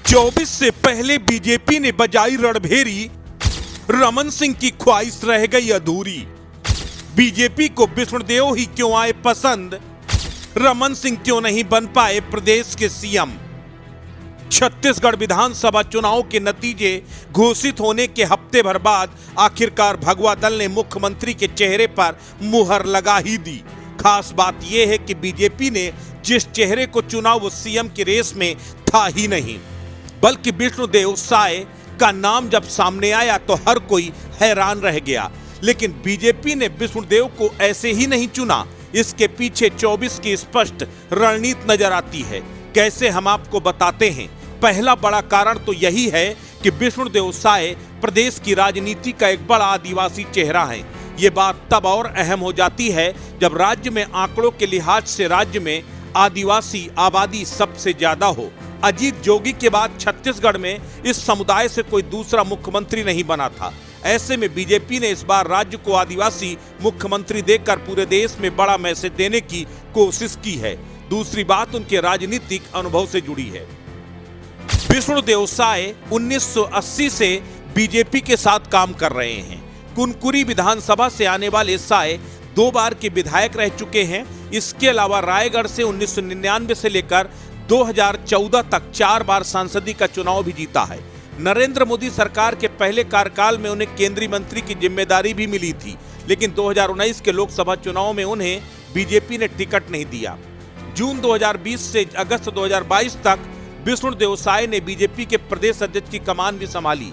24 से पहले बीजेपी ने बजाई रणभेरी, रमन सिंह की ख्वाहिश रह गई अधूरी। बीजेपी को विष्णुदेव ही क्यों आए पसंद, रमन सिंह क्यों नहीं बन पाए प्रदेश के सीएम। छत्तीसगढ़ विधानसभा चुनाव के नतीजे घोषित होने के हफ्ते भर बाद आखिरकार भगवा दल ने मुख्यमंत्री के चेहरे पर मुहर लगा ही दी। खास बात यह है कि बीजेपी ने जिस चेहरे को चुना वो सीएम की रेस में था ही नहीं, बल्कि विष्णुदेव साय का नाम जब सामने आया तो हर कोई हैरान रह गया। लेकिन बीजेपी ने विष्णुदेव को ऐसे ही नहीं चुना, इसके पीछे 24 की स्पष्ट रणनीति नजर आती है। कैसे, हम आपको बताते हैं। पहला बड़ा कारण तो यही है कि विष्णुदेव साय प्रदेश की राजनीति का एक बड़ा आदिवासी चेहरा है। ये बात तब और अहम हो जाती है जब राज्य में आंकड़ों के लिहाज से राज्य में आदिवासी आबादी सबसे ज्यादा हो। अजीत जोगी के बाद छत्तीसगढ़ में इस समुदाय से कोई दूसरा मुख्यमंत्री नहीं बना था। ऐसे में बीजेपी ने इस बार राज्य को आदिवासी मुख्यमंत्री देकर पूरे देश में बड़ा मैसेज देने की कोशिश की है। दूसरी बात उनके राजनीतिक अनुभव से जुड़ी है। विष्णुदेव साय 1980 से बीजेपी के साथ काम कर रहे हैं। कुनकुरी विधानसभा से आने वाले साय 2 बार के विधायक रह चुके हैं। इसके अलावा रायगढ़ से 1999 से लेकर 2014 तक 4 बार सांसदी का चुनाव भी जीता है। नरेंद्र मोदी सरकार के पहले कार्यकाल में उन्हें केंद्रीय मंत्री की जिम्मेदारी भी मिली थी, लेकिन 2019 के लोकसभा चुनाव में उन्हें बीजेपी ने टिकट नहीं दिया। जून 2020 से अगस्त 2022 तक विष्णुदेव साय ने बीजेपी के प्रदेश अध्यक्ष की कमान भी संभाली।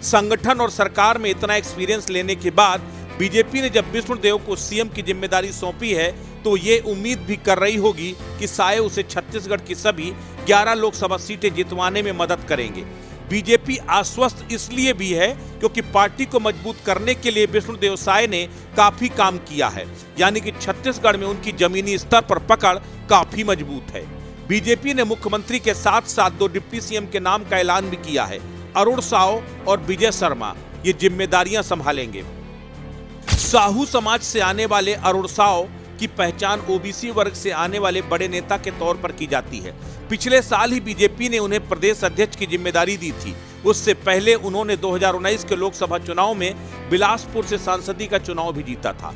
संगठन और सरकार में इतना एक्सपीरियंस लेने के बाद बीजेपी ने जब विष्णुदेव को सीएम की जिम्मेदारी सौंपी है तो ये उम्मीद भी कर रही होगी कि साय उसे छत्तीसगढ़ की सभी 11 लोकसभा सीटें जितवाने में मदद करेंगे। बीजेपी आश्वस्त इसलिए भी है क्योंकि पार्टी को मजबूत करने के लिए विष्णुदेव साय ने काफी काम किया है, यानी कि छत्तीसगढ़ में उनकी जमीनी स्तर पर पकड़ काफी मजबूत है। बीजेपी ने मुख्यमंत्री के साथ साथ 2 डिप्टी सीएम के नाम का ऐलान भी किया है। अरुण साव और विजय शर्मा ये जिम्मेदारियां संभालेंगे। साहू समाज से आने वाले अरुण साव की पहचान ओबीसी वर्ग से आने वाले बड़े नेता के तौर पर की जाती है। पिछले साल ही बीजेपी ने उन्हें प्रदेश अध्यक्ष की जिम्मेदारी दी थी। उससे पहले उन्होंने 2019 के लोकसभा चुनाव में बिलासपुर से सांसदी का चुनाव भी जीता था।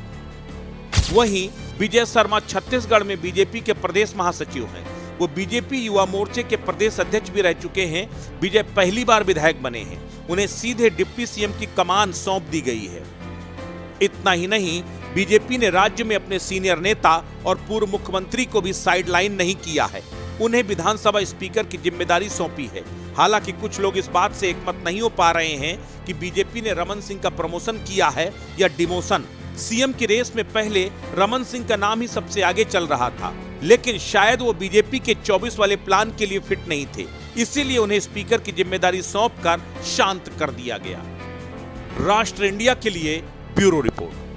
वहीं विजय शर्मा छत्तीसगढ़ में बीजेपी के प्रदेश महासचिव हैं। वो बीजेपी युवा मोर्चे के प्रदेश अध्यक्ष भी रह चुके हैं। विजय पहली बार विधायक बने हैं। उन्हें सीधे डिप्टी सीएम की कमान सौंप दी गई है। इतना ही नहीं, बीजेपी ने राज्य में अपने सीनियर नेता और पूर्व मुख्यमंत्री को भी साइडलाइन नहीं किया है। उन्हें विधानसभा स्पीकर की जिम्मेदारी सौंपी है। हालांकि कुछ लोग इस बात से एकमत नहीं हो पा रहे हैं कि बीजेपी ने रमन सिंह का प्रमोशन किया है या डिमोशन। सीएम की रेस में पहले रमन सिंह का नाम ही सबसे आगे चल रहा था, लेकिन शायद वो बीजेपी के 24 वाले प्लान के लिए फिट नहीं थे, इसीलिए उन्हें स्पीकर की जिम्मेदारी सौंपकर शांत कर दिया गया। राष्ट्र इंडिया के लिए ब्यूरो रिपोर्ट।